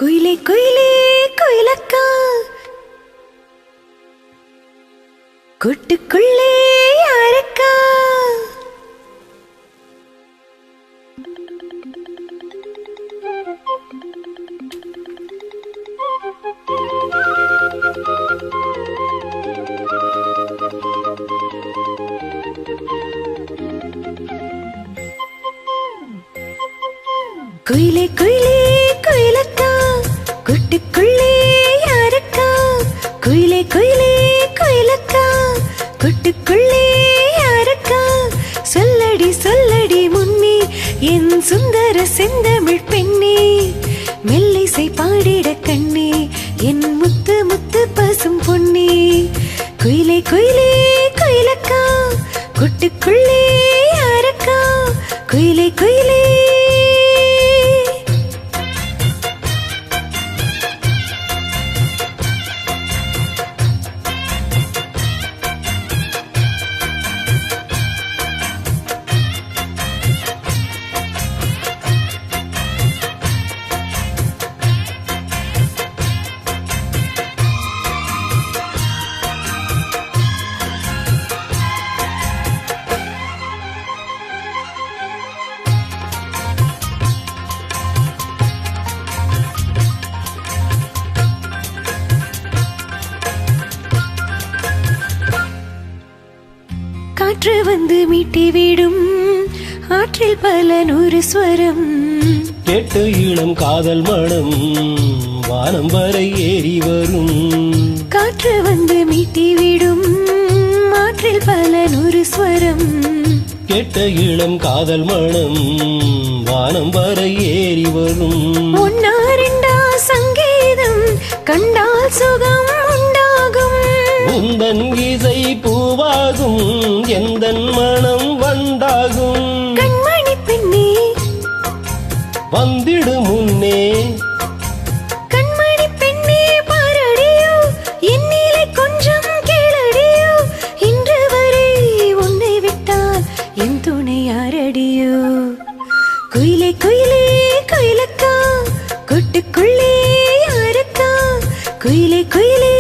குயிலே குயிலே குயிலக்கா கூட்டுக்குள்ளே யாரக்கா குயிலே குயிலே குயிலக்கா கூட்டுக்குள்ளே யாரக்கா குயிலே குயிலே குயிலக்கா கூட்டுக்குள்ளே யாரக்கா சொல்லடி சொல்லடி முன்னே என் சுந்தர செந்தமிழ் பெண்ணே மெல்லிசை பாடிட கண்ணே என் முத்து முத்து பசும் பொன்னே குயிலே குயிலே குயிலக்கா கூட்டுக்குள்ளே யாரக்கா குயிலே குயிலே காற்று வந்து மீட்டி விடும் ஆற்றில் பல நூறு ஸ்வரம் கேட்டு இளம் காதல் மனம் வானம் வரை ஏறி வரும் காற்று வந்து மீட்டி விடும் ஆற்றில் பல நூறு ஸ்வரம் கேட்ட இளம் காதல் மனம் வானம் வரை ஏறி வரும் ஒன்னா ரெண்டா சங்கீதம் கண்டால் சுகம் உண்டாகும் உந்தன் இசை பூவாகும் எந்தன் மனம் வண்டாகும் கண்மணி பெண்ணே வந்திடு முன்னே கண்மணி பெண்ணே பாரடியோ என்னிலை கொஞ்சம் கேளடியோ இன்று வரை உன்னை விட்டால் என் துணை யாரடியோ குயிலே குயிலே குயிலக்கா கூட்டுக்குள்ளே யாரக்கா குயிலே குயிலே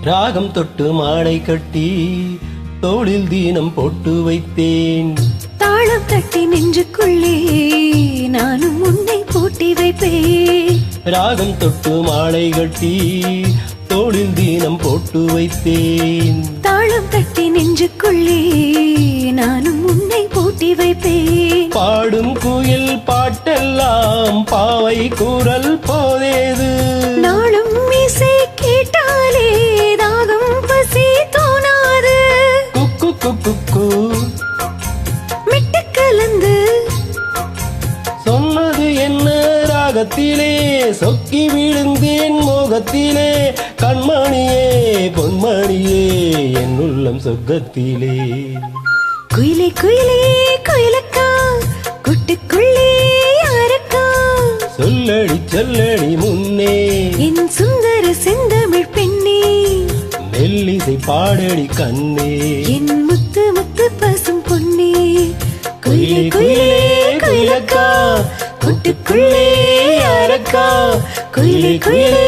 ராகம் தொட்டு மாலை கட்டி தோளில் தீனம் போட்டு வைத்தேன் தாளம் தட்டி நெஞ்சுக்குள்ளே நானும் உன்னை பூட்டி வைப்பேன் ராகம் தொட்டு மாலை கட்டி தோளில் தீனம் போட்டு வைத்தேன் தாளம் தட்டி நெஞ்சுக்குள்ளே நானும் உன்னை பூட்டி வைப்பேன் பாடும் குயில் பாட்டெல்லாம் பாவை குரல் போதேது நாளும் இசை கேட்டாலே தாகம் பசி தோணாது குக்கு குக்கு மிட்டு கலந்து சொன்னது என்ன ராகத்திலே சொக்கி விழுந்தேன் மோகத்திலே கண்மணியே பொன்மணியே என் உள்ளம் சொர்க்கத்திலே குயிலே குயிலே குயிலக்கா கூட்டுக்குள்ளே யாரக்கா சொல்லடி சொல்லடி முன்னே என் சுந்தர செந்தமிழ் பெண்ணே மெல்லிசை பாடடி கண்ணே என் முத்து முத்து பசும் பொன்னே குயிலே குயிலே குயிலக்கா கூட்டுக்குள்ளே யாரக்கா குயிலே குயிலே